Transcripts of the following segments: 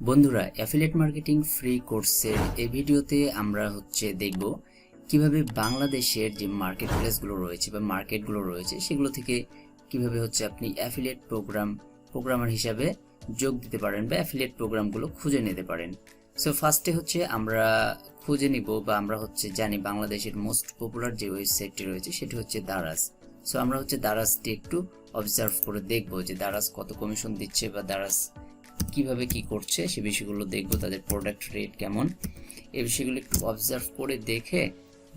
বন্ধুরা, affiliate marketing free কোর্সের এই ভিডিওতে আমরা দেখব কিভাবে বাংলাদেশের যে মার্কেট প্লেসগুলো রয়েছে বা মার্কেটগুলো রয়েছে সেগুলো থেকে কিভাবে আপনি অ্যাফিলিয়েট প্রোগ্রামার হিসাবে যোগ দিতে পারেন বা অ্যাফিলিয়েট প্রোগ্রামগুলো খুঁজে নিতে পারেন। সো ফার্স্টে আমরা খুঁজে নিব বা আমরা জানি বাংলাদেশের মোস্ট পপুলার যে ওয়েবসাইটটি রয়েছে সেটি দারাজ। সো আমরা দারাজটি একটু অবজার্ভ করে দেখব যে দারাজ কত কমিশন দিচ্ছে বা দারাজ কিভাবে কি করছে সে বিষয়গুলো দেখব, তাদের প্রোডাক্ট রেট কেমন এই বিষয়গুলো একটু অবজার্ভ করে দেখে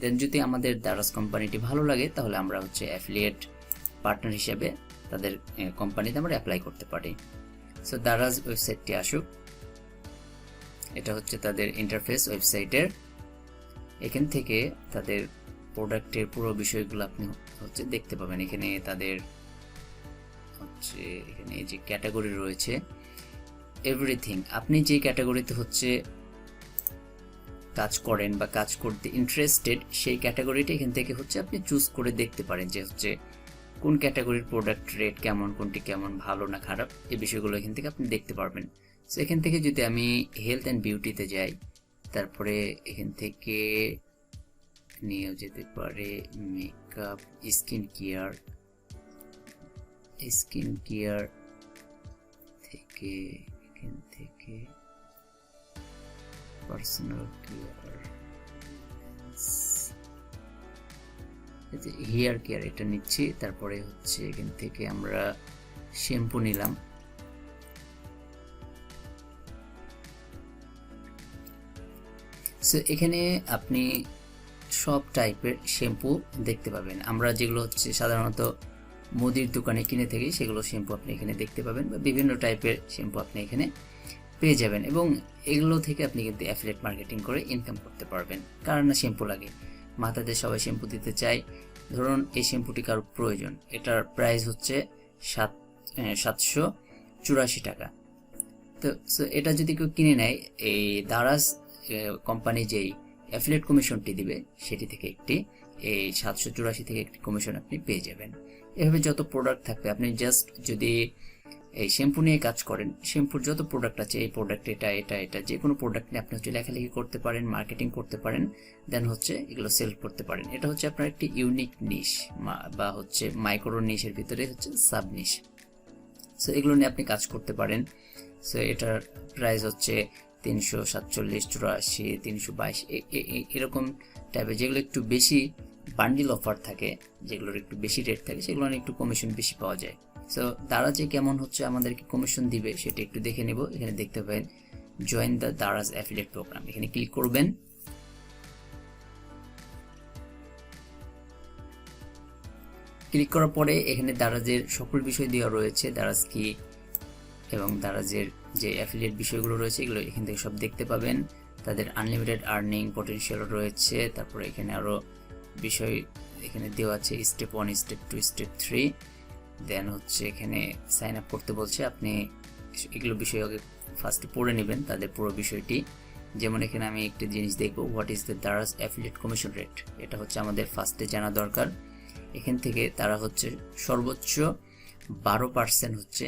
দেন যদি আমাদের দারাজ কোম্পানিটি ভালো লাগে তাহলে আমরা অ্যাফিলিয়েট পার্টনার হিসেবে তাদের কোম্পানিতে আমরা অ্যাপ্লাই করতে পারি। সো দারাজ ওয়েবসাইটটি আসুক, এটা তাদের ইন্টারফেস ওয়েবসাইটের। এখান থেকে তাদের প্রোডাক্টের পুরো বিষয়গুলো আপনি দেখতে পাবেন। এখানে তাদের এখানে যে ক্যাটাগরি রয়েছে এভরিথিং, আপনি যে ক্যাটাগরিতে কাজ করেন বা কাজ করতে ইন্টারেস্টেড সেই ক্যাটাগরিটা এখান থেকে আপনি চুজ করে দেখতে পারেন যে কোন ক্যাটাগরির প্রোডাক্ট রেট কেমন, কোনটি কেমন, ভালো না খারাপ, এই বিষয়গুলো এখান থেকে আপনি দেখতে পারবেন। সো এখান থেকে যদি আমি হেলথ অ্যান্ড বিউটিতে যাই, তারপরে এখান থেকে নিয়ে যেতে পারে মেকআপ, স্কিন কেয়ার থেকে পার্সোনাল কেয়ার, হেয়ার কেয়ার এটা নিচ্ছি। তারপরে এখান থেকে আমরা শ্যাম্পু নিলাম। সো এখানে আপনি সব টাইপের শ্যাম্পু দেখতে পাবেন। আমরা যেগুলো সাধারণত মুদির দোকানে কিনে থাকি সেগুলো শ্যাম্পু আপনি এখানে দেখতে পাবেন বা বিভিন্ন টাইপের শ্যাম্পু আপনি এখানে পেয়ে যাবেন, এবং এগুলো থেকে আপনি কিন্তু অ্যাফিলিয়েট মার্কেটিং করে ইনকাম করতে পারবেন। কার না শ্যাম্পু লাগে, মাথাতে সবাই শ্যাম্পু দিতে চায়। ধরুন এই শ্যাম্পুটি কারোর প্রয়োজন, এটার প্রাইস 784 টাকা। তো এটা যদি কেউ কিনে নেয়, এই দারাজ কোম্পানি যেই অ্যাফিলিয়েট কমিশনটি দিবে সেটি থেকে এই 784 থেকে একটি কমিশন আপনি পেয়ে যাবেন। এভাবে যত প্রোডাক্ট থাকবে, আপনি জাস্ট যদি এই শ্যাম্পু নিয়ে কাজ করেন, শ্যাম্পুর যত প্রোডাক্ট আছে এই প্রোডাক্ট এটা যে কোনো প্রোডাক্ট নিয়ে আপনি লেখালেখি করতে পারেন, মার্কেটিং করতে পারেন, দেন এগুলো সেল করতে পারেন। এটা আপনার একটি ইউনিক নিশ বা মাইক্রো নিশের ভিতরে সাব নিশ। সো এগুলো নিয়ে আপনি কাজ করতে পারেন। সো এটার প্রাইস 347, 84, 322 এরকম টাইপের, যেগুলো একটু বেশি বান্ডিল অফার থাকে, যেগুলোর একটু বেশি রেট থাকে, সেগুলো একটু কমিশন বেশি পাওয়া যায়। সো দারাজ কেমন আমাদেরকে কমিশন দিবে সেটা একটু দেখে নেব। এখানে দেখতে পাবেন join the Daraz affiliate programme, এখানে ক্লিক করবেন। ক্লিক করার পরে এখানে দারাজের সকল বিষয় দেওয়া রয়েছে, দারাজ কি এবং দারাজের যে অ্যাফিলিয়েট বিষয়গুলো রয়েছে এগুলো এখান থেকে সব দেখতে পাবেন। তাদের আনলিমিটেড আর্নিং পটেনশিয়াল রয়েছে। তারপরে এখানে আরো বিষয় এখানে দেওয়া আছে, স্টেপ 1, স্টেপ 2, স্টেপ 3। দেন এখানে সাইন আপ করতে বলছে, আপনি এগুলো বিষয় আগে ফার্স্টে পড়ে নেবেন তাদের পুরো বিষয়টি। যেমন এখানে আমি একটা জিনিস দেখব, what is the Daraz affiliate commission rate, এটা আমাদের ফার্স্টে জানা দরকার। এখান থেকে তারা সর্বোচ্চ 12%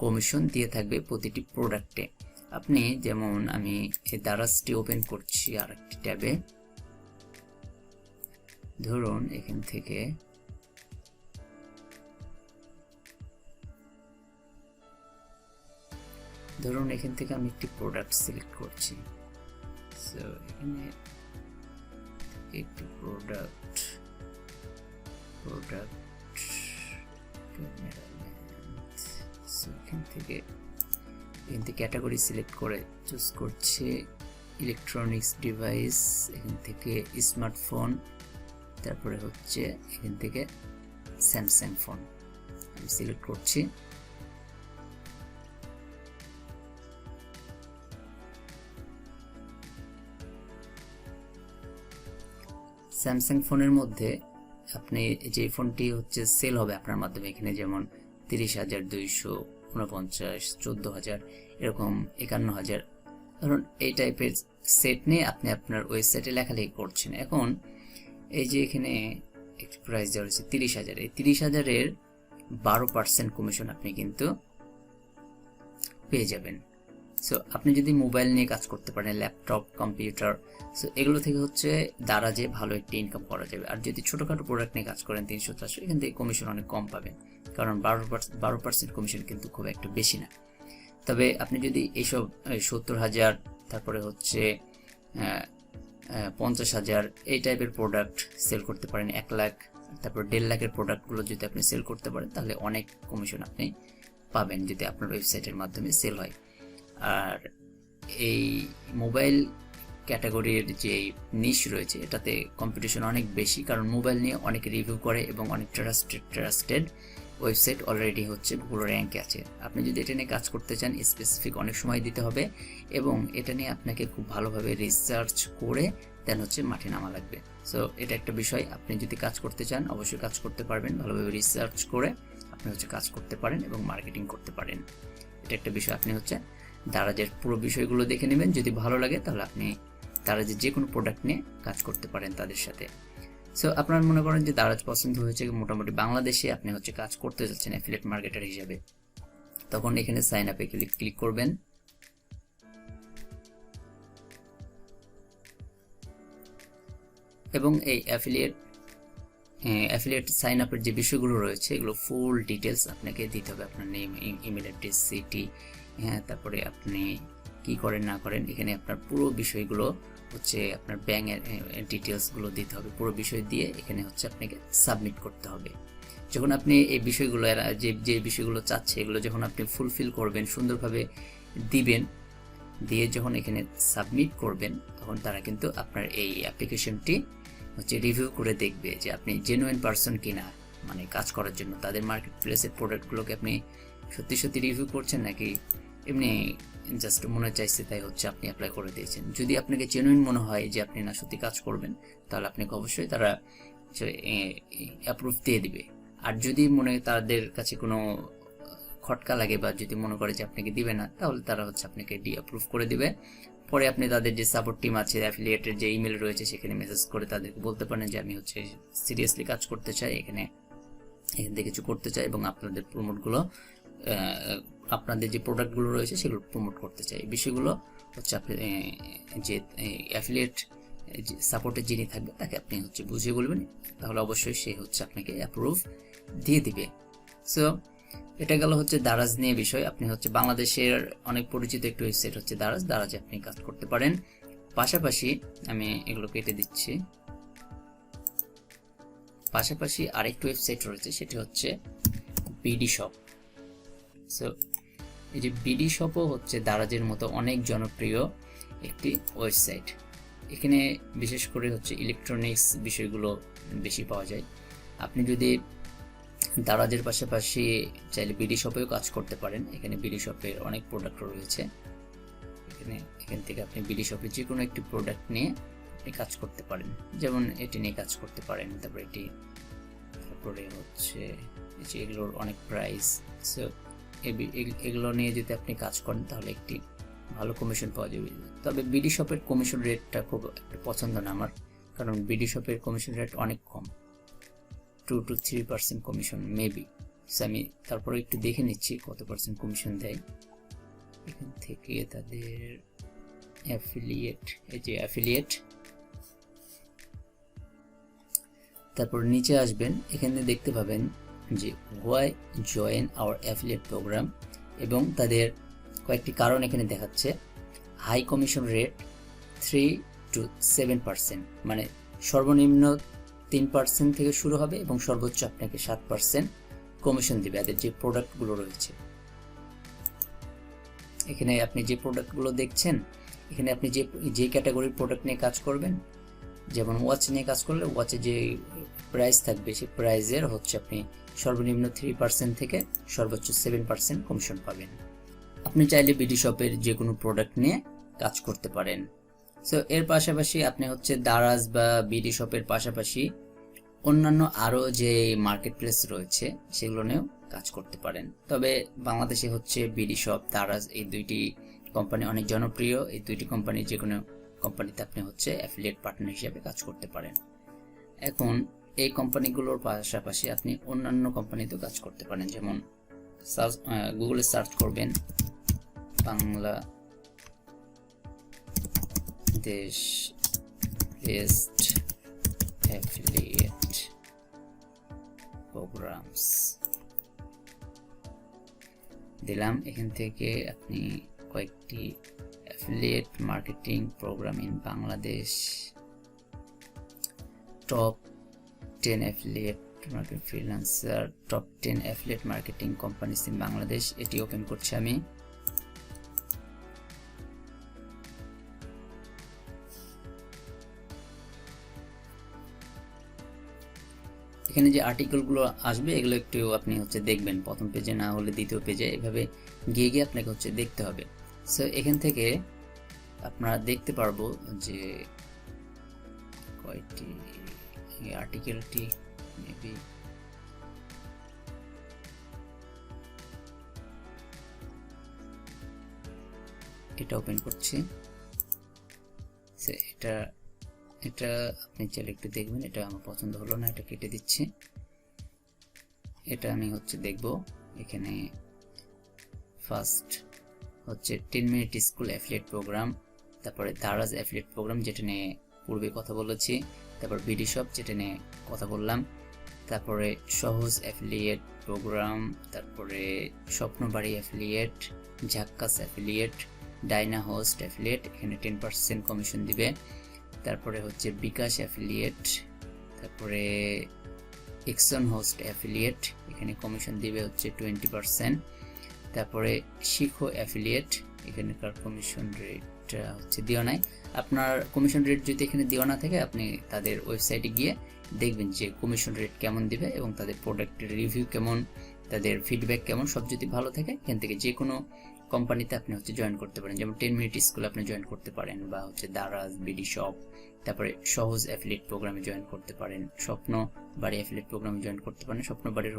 কমিশন দিয়ে থাকবে প্রতিটি প্রোডাক্টে। আপনি যেমন আমি এই দারাজটি ওপেন করছি আর একটি ট্যাবে। ধরুন এখান থেকে আমি একটি প্রোডাক্ট সিলেক্ট করছি। সো এখানে একটি প্রোডাক্ট এখান থেকে ক্যাটাগরি সিলেক্ট করে চুজ করছি ইলেকট্রনিক্স ডিভাইস, এখান থেকে স্মার্টফোন, তারপরে এখান থেকে স্যামসাং ফোন আমি সিলেক্ট করছি। স্যামসাং ফোনের মধ্যে আপনি যে ফোনটি সেল হবে আপনার মাধ্যমে, এখানে যেমন 30,249, 14,000, এরকম 51,000, ধরুন এই টাইপের সেট নিয়ে আপনি আপনার ওয়েবসাইটে লেখালেখি করছেন। এখন এই যে এখানে একটি প্রাইস দেওয়া হয়েছে 30,000, এই 30,000-এর 12% কমিশন আপনি কিন্তু পেয়ে যাবেন। সো আপনি যদি মোবাইল নিয়ে কাজ করতে পারেন, ল্যাপটপ, কম্পিউটার, সো এগুলো থেকে হচ্ছে দারাজে ভালো একটি ইনকাম করা যাবে। আর যদি ছোটোখাটো প্রোডাক্ট নিয়ে কাজ করেন 300-400, এখান থেকে কমিশন অনেক কম পাবেন, কারণ 12% কমিশন কিন্তু খুব একটা বেশি না। তবে আপনি যদি এইসব 70,000, তারপরে হচ্ছে 50,000 এই টাইপের প্রোডাক্ট সেল করতে পারেন, 1 লাখ, তারপর 1.5 লাখের প্রোডাক্টগুলো যদি আপনি সেল করতে পারেন, তাহলে অনেক কমিশন আপনি পাবেন যদি আপনার ওয়েবসাইটের মাধ্যমে সেল হয়। আর এই মোবাইল ক্যাটাগরির যে নিশ রয়েছে, এটাতে কম্পিটিশন অনেক বেশি, কারণ মোবাইল নিয়ে অনেক রিভিউ করে এবং অনেক ট্রাস্টেড ওয়েবসাইট অলরেডি হচ্ছে গুগল র্যাঙ্কে আছে। আপনি যদি এটা নিয়ে কাজ করতে চান, স্পেসিফিক অনেক সময় দিতে হবে এবং এটা নিয়ে আপনাকে খুব ভালোভাবে রিসার্চ করে দেন হচ্ছে মাঠে নামা লাগবে। সো এটা একটা বিষয়, আপনি যদি কাজ করতে চান অবশ্যই কাজ করতে পারবেন, ভালোভাবে রিসার্চ করে আপনি হচ্ছে কাজ করতে পারেন এবং মার্কেটিং করতে পারেন। এটা একটা বিষয়, আপনি হচ্ছে দারাজের পুরো বিষয়গুলো দেখে নেবেন, যদি ভালো লাগে তাহলে আপনি দারাজের যে কোনো প্রোডাক্ট নিয়ে কাজ করতে পারেন তাদের সাথে। সো আপনারা মনে করেন যে দারাজ পছন্দ হয়েছে, মোটামুটি বাংলাদেশে আপনি হচ্ছে কাজ করতে যাচ্ছেন অ্যাফিলিয়েট মার্কেটার হিসেবে, তখন এখানে সাইন আপে ক্লিক করবেন। এবং এই অ্যাফিলিয়েট সাইন আপের যে বিষয়গুলো রয়েছে, এগুলো ফুল ডিটেলস আপনাকে দিতে হবে, আপনার নেম, ইমেল অ্যাড্রেস, সিটি, হ্যাঁ, তারপরে আপনি কি করেন না করেন, এখানে আপনার পুরো বিষয়গুলো হচ্ছে আপনার ব্যাংকের ডিটেলসগুলো দিতে হবে, পুরো বিষয় দিয়ে এখানে হচ্ছে আপনাকে সাবমিট করতে হবে। যখন আপনি এই বিষয়গুলো যে বিষয়গুলো চাচ্ছে, এগুলো যখন আপনি ফুলফিল করবেন, সুন্দরভাবে দিবেন, দিয়ে যখন এখানে সাবমিট করবেন, তখন তারা কিন্তু আপনার এই অ্যাপ্লিকেশনটি হচ্ছে রিভিউ করে দেখবে যে আপনি জেনুইন পারসন কিনা, মানে কাজ করার জন্য তাদের মার্কেট প্লেসের প্রোডাক্টগুলোকে আপনি সত্যি রিভিউ করছেন নাকি এমনি জাস্ট মনে চাইছে তাই হচ্ছে আপনি অ্যাপ্লাই করে দিয়েছেন। যদি আপনাকে জেনুইন মনে হয় যে আপনি না সত্যি কাজ করবেন, তাহলে আপনাকে অবশ্যই তারা অ্যাপ্রুভ দিয়ে দিবে। আর যদি তাদের কাছে কোনো খটকা লাগে বা যদি মনে করে যে আপনাকে দিবে না, তাহলে তারা হচ্ছে আপনাকে অ্যাপ্রুভ করে দিবে। পরে আপনি তাদের যে সাপোর্ট টিম আছে, অ্যাফিলিয়েটের যে ইমেল রয়েছে, সেখানে মেসেজ করে তাদেরকে বলতে পারেন যে আমি হচ্ছে সিরিয়াসলি কাজ করতে চাই, এখান থেকে কিছু করতে চাই এবং আপনাদের প্রমোটগুলো, আপনাদের যে প্রোডাক্টগুলো রয়েছে সেগুলো প্রমোট করতে চাই। এই বিষয়গুলো হচ্ছে আপনি যে অ্যাফিলিয়েট সাপোর্টে যিনি থাকবে তাকে আপনি হচ্ছে বুঝিয়ে বলবেন, তাহলে অবশ্যই সে হচ্ছে আপনাকে অ্যাপ্রুভ দিয়ে দিবে। সো এটা গেল হচ্ছে দারাজ নিয়ে বিষয়। আপনি হচ্ছে বাংলাদেশের অনেক পরিচিত একটি ওয়েবসাইট হচ্ছে দারাজে আপনি কাজ করতে পারেন। পাশাপাশি আমি এগুলো কেটে দিচ্ছি, পাশাপাশি আরেকটি ওয়েবসাইট রয়েছে, সেটি হচ্ছে বিডি শপ। সো এই যে বিডি শপও হচ্ছে দারাজের মতো অনেক জনপ্রিয় একটি ওয়েবসাইট। এখানে বিশেষ করে হচ্ছে ইলেকট্রনিক্স বিষয়গুলো বেশি পাওয়া যায়। আপনি যদি দারাজের পাশাপাশি চাইলে বিডি শপেও কাজ করতে পারেন। এখানে বিডি শপের অনেক প্রোডাক্ট রয়েছে, এখান থেকে আপনি বিডি শপের যে কোনো একটি প্রোডাক্ট নিয়ে আপনি কাজ করতে পারেন, যেমন এটি নিয়ে কাজ করতে পারেন, তারপরে হচ্ছে এগুলোর অনেক প্রাইস। সো এগুলো নিয়ে যদি আপনি কাজ করেন তাহলে একটি ভালো কমিশন পাওয়া যাবে। তবে বিডি শপের কমিশন রেটটা খুব একটা পছন্দ না আমার, কারণ বিডি শপের কমিশন রেট অনেক কম, 2 to 3% কমিশন মেবি। আমি তারপরে একটু দেখে নিচ্ছি কত পার্সেন্ট কমিশন দেয়। এখান থেকে তাদের অ্যাফিলিয়েট, এই যে অ্যাফিলিয়েট, তারপর নিচে আসবেন, এখানে দেখতে পাবেন যে why join our affiliate programme, এবং তাদের কয়েকটি কারণ এখানে দেখাচ্ছে। হাই কমিশন রেট 3 to 7%, মানে সর্বনিম্ন 3% থেকে শুরু হবে এবং সর্বোচ্চ আপনাকে 7% কমিশন দেবে এদের যে প্রোডাক্টগুলো রয়েছে। এখানে আপনি যে প্রোডাক্টগুলো দেখছেন, এখানে আপনি যে ক্যাটাগরির প্রোডাক্ট নিয়ে কাজ করবেন, যেমন ওয়াচ নিয়ে কাজ করলে ওয়াচে যে প্রাইস থাকবে সেই প্রাইসের হচ্ছে আপনি সর্বনিম্ন 3% থেকে সর্বোচ্চ 7% কমিশন পাবেন। আপনি চাইলে বিডি শপের যে কোনো প্রোডাক্ট নিয়ে কাজ করতে পারেন। সো এর পাশাপাশি আপনি হচ্ছে দারাজ বা বিডি শপের পাশাপাশি অন্যান্য আরও যে মার্কেট প্লেস রয়েছে সেগুলো নিয়েও কাজ করতে পারেন। তবে বাংলাদেশে হচ্ছে বিডি শপ, দারাজ, এই দুইটি কোম্পানি অনেক জনপ্রিয়। এই দুইটি কোম্পানি যে কোনো কোম্পানিতে আপনি হচ্ছে অ্যাফিলিয়েট পার্টনার হিসেবে কাজ করতে পারেন। এখন এই কোম্পানিগুলোর পাশাপাশি আপনি অন্যান্য কোম্পানিতেও কাজ করতে পারেন, যেমন গুগলে সার্চ করবেন Bangla Bangladesh best affiliate programs দিলাম। এখান থেকে আপনি কয়েকটি affiliate marketing program in Bangladesh, top 10 affiliate market freelancer, top 10 affiliate marketing companies in Bangladesh, এটি ওপেন করছি আমি। এখানে যে আর্টিকেলগুলো আসবে এগুলো একটু আপনি দেখবেন, প্রথম পেজে না হলে দ্বিতীয় পেজে, এভাবে গিয়ে গিয়ে আপনাকে দেখতে হবে। সো এখান থেকে আপনারা দেখতে পারবো যে কয়টি আর্টিকেলটি মেবি এটা ওপেন করছি। এটা আপনি চাইলে একটু দেখবেন, এটা আমার পছন্দ হলো না, এটা কেটে দিচ্ছি। এটা আমি দেখব। এখানে first 10 minute school affiliate program, তারপরে দারাজ অ্যাফিলিয়েট প্রোগ্রাম যেটা নিয়ে পূর্বে কথা বলেছি, তারপর ভিডিও-5 যেটা নিয়ে কথা বললাম, তারপরে সহজ অ্যাফিলিয়েট প্রোগ্রাম, তারপরে Swapnobari affiliate, Jhakkas affiliate, Dyna host affiliate, এখানে 10% কমিশন দিবে, তারপরে বিকাশ অ্যাফিলিয়েট, তারপরে একজন হোস্ট অ্যাফিলিয়েট, এখানে কমিশন দিবে 20%, তারপরে শিখো অ্যাফিলিয়েট, এখানকার কমিশন রেট দেওয়া নাই। আপনার কমিশন রেট যদি এখানে দেওয়া না থাকে আপনি তাদের ওয়েবসাইটে গিয়ে দেখবেন যে কমিশন রেট কেমন দিবে এবং তাদের প্রোডাক্টের রিভিউ কেমন, তাদের ফিডব্যাক কেমন, সব যদি ভালো থাকে এখান থেকে যে কোনো কোম্পানিতে আপনি জয়েন করতে পারেন। যেমন 10 মিনিট স্কুল আপনি জয়েন করতে পারেন, বা দারাজ, ভিডিও-5, তারপরে সহজ অ্যাফিলিয়েট প্রোগ্রামে জয়েন করতে পারেন, স্বপ্ন বাড়ি অ্যাফিলিয়েট প্রোগ্রামে জয়েন করতে পারেন। স্বপ্ন বাড়ির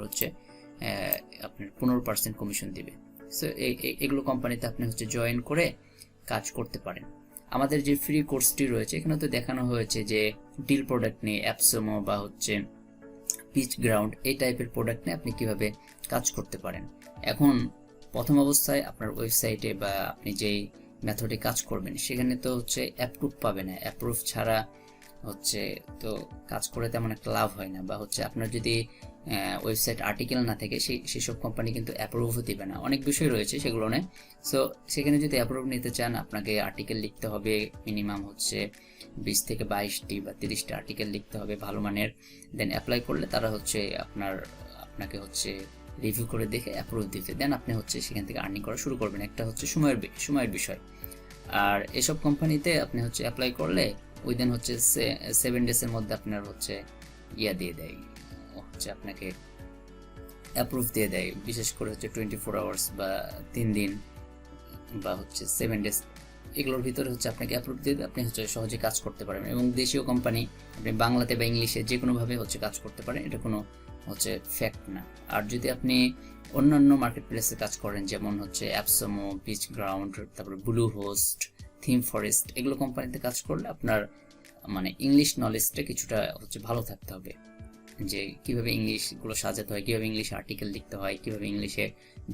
আপনার 15% কমিশন দিবে। সো এগুলো কোম্পানিতে আপনি জয়েন করে কাজ করতে পারেন। আমাদের যে ফ্রি কোর্সটি রয়েছে এখানে তো দেখানো হয়েছে যে ডিল প্রোডাক্ট নিয়ে, অ্যাপসমো বা পিচ গ্রাউন্ড, এই টাইপের প্রোডাক্ট নিয়ে আপনি কিভাবে কাজ করতে পারেন। এখন প্রথম অবস্থায় আপনার ওয়েবসাইটে বা আপনি যেই মেথডে কাজ করবেন সেখানে তো অ্যাপ্রুভ পাবে না, অ্যাপ্রুভ ছাড়া তো কাজ করে তেমন একটা লাভ হয় না, বা আপনার যদি ওয়েবসাইট আর্টিকেল না থাকে সেসব কোম্পানি কিন্তু অ্যাপ্রুভও দিবে না। অনেক বিষয় রয়েছে সেগুলো নেই। সো সেখানে যদি অ্যাপ্রুভ নিতে চান আপনাকে আর্টিকেল লিখতে হবে, মিনিমাম 20 থেকে 22টি বা 30টা আর্টিকেল লিখতে হবে ভালো মানের। দেন অ্যাপ্লাই করলে তারা আপনাকে রিভিউ করে দেখে অ্যাপ্রুভ দিতে, দেন আপনি সেখান থেকে আর্নিং করা শুরু করবেন। একটা সময়ের বিষয়। আর এসব কোম্পানিতে আপনি অ্যাপ্লাই করলে উইদিন 7 ডেজের মধ্যে আপনার ইয়া দিয়ে দেয়, আপনাকে অ্যাপ্রুভ দিয়ে দেয়। বিশেষ করে 24 আওয়ার্স বা 3 দিন বা 7 ডেজ, এগুলোর ভিতরে আপনাকে অ্যাপ্রুভ দিয়ে দেবে, আপনি সহজে কাজ করতে পারবেন। এবং দেশীয় কোম্পানি আপনি বাংলাতে বা ইংলিশে যে কোনোভাবে কাজ করতে পারেন, এটা কোনো ফ্যাক্ট না। আর যদি আপনি অন্যান্য মার্কেট প্লেসে কাজ করেন, যেমন অ্যাপসমো, পিচ গ্রাউন্ড, তারপরে ব্লু হোস্ট, থিম ফরেস্ট, এগুলো কোম্পানিতে কাজ করলে আপনার ইংলিশ নলেজটা কিছুটা ভালো থাকতে হবে, যে কিভাবে ইংলিশগুলো সাজাতে হয়, কিভাবে ইংলিশে আর্টিকেল লিখতে হয়, কিভাবে ইংলিশে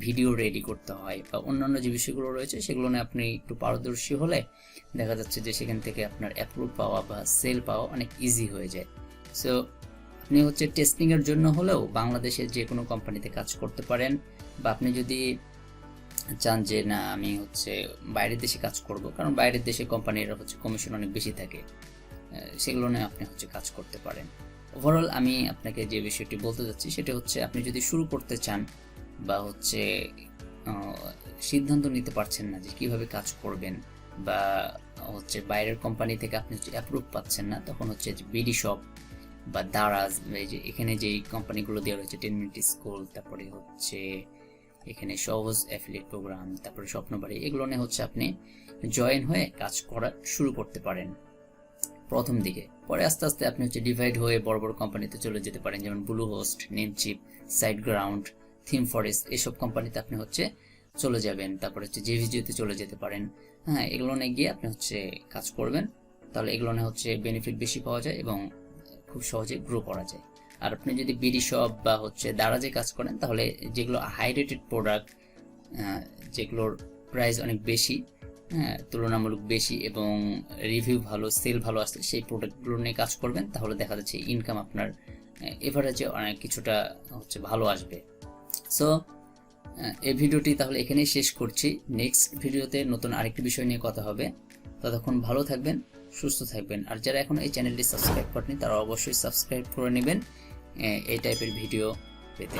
ভিডিও রেডি করতে হয়, বা অন্যান্য যে বিষয়গুলো রয়েছে সেগুলো নিয়ে আপনি একটু পারদর্শী হলে দেখা যাচ্ছে যে সেখান থেকে আপনার অ্যাপ্রুভ পাওয়া বা সেল পাওয়া অনেক ইজি হয়ে যায়। সো আপনি টেস্টিং এর জন্য হলেও বাংলাদেশের যে কোনো কোম্পানিতে কাজ করতে পারেন, বা আপনি যদি চান যে না আমি বাইরের দেশে কাজ করব, কারণ বাইরের দেশে কোম্পানির কমিশন অনেক বেশি থাকে, সেগুলো নিয়ে আপনি কাজ করতে পারেন। ওভারঅল আমি আপনাকে যে বিষয়টি বলতে যাচ্ছি সেটা আপনি যদি শুরু করতে চান বা সিদ্ধান্ত নিতে পারছেন না যে কিভাবে কাজ করবেন, বা বাইরের কোম্পানি থেকে আপনি অ্যাপ্রুভ পাচ্ছেন না, তখন ভিডিও-5 বা দারাজ, এখানে যে কোম্পানিগুলো দেওয়া রয়েছে 10 মিনিট স্কুল, তারপরে এখানে সহজ অ্যাফিলিয়েট প্রোগ্রাম, তারপরে স্বপ্নবাড়ি, এগুলো নিয়ে আপনি জয়েন হয়ে কাজ করা শুরু করতে পারেন প্রথম দিকে। পরে আস্তে আস্তে আপনি ডিভাইড হয়ে বড় বড় কোম্পানিতে চলে যেতে পারেন, যেমন Bluehost, Namecheap, SiteGround, ThemeForest, এসব কোম্পানিতে আপনি চলে যাবেন। তারপরে জেভিজিওতে চলে যেতে পারেন। হ্যাঁ, এগুলো নিয়ে গিয়ে আপনি কাজ করবেন, তাহলে এগুলো নিয়ে বেনিফিট বেশি পাওয়া যায় এবং খুব সহজে গ্রো করা যায়। আর আপনি যদি ভিডিও-5 বা দারাজে কাজ করেন, তাহলে যেগুলো হাই রেটেড প্রোডাক্ট, যেগুলোর প্রাইস অনেক বেশি, হ্যাঁ, তুলনামূলক বেশি এবং রিভিউ ভালো, সেল ভালো আসছে সেই প্রোডাক্টগুলো নিয়ে কাজ করবেন, তাহলে দেখা যাচ্ছে ইনকাম আপনার এভারেজে অনেক কিছুটা হচ্ছে ভালো আসবে। সো এই ভিডিওটি তাহলে এখানেই শেষ করছি। নেক্সট ভিডিওতে নতুন আরেকটি বিষয় নিয়ে কথা হবে। ততক্ষণ ভালো থাকবেন, সুস্থ থাকবেন। আর যারা এখন এই চ্যানেলটি সাবস্ক্রাইব করেনি তারা অবশ্যই সাবস্ক্রাইব করে নেবেন এই টাইপের ভিডিও পেতে।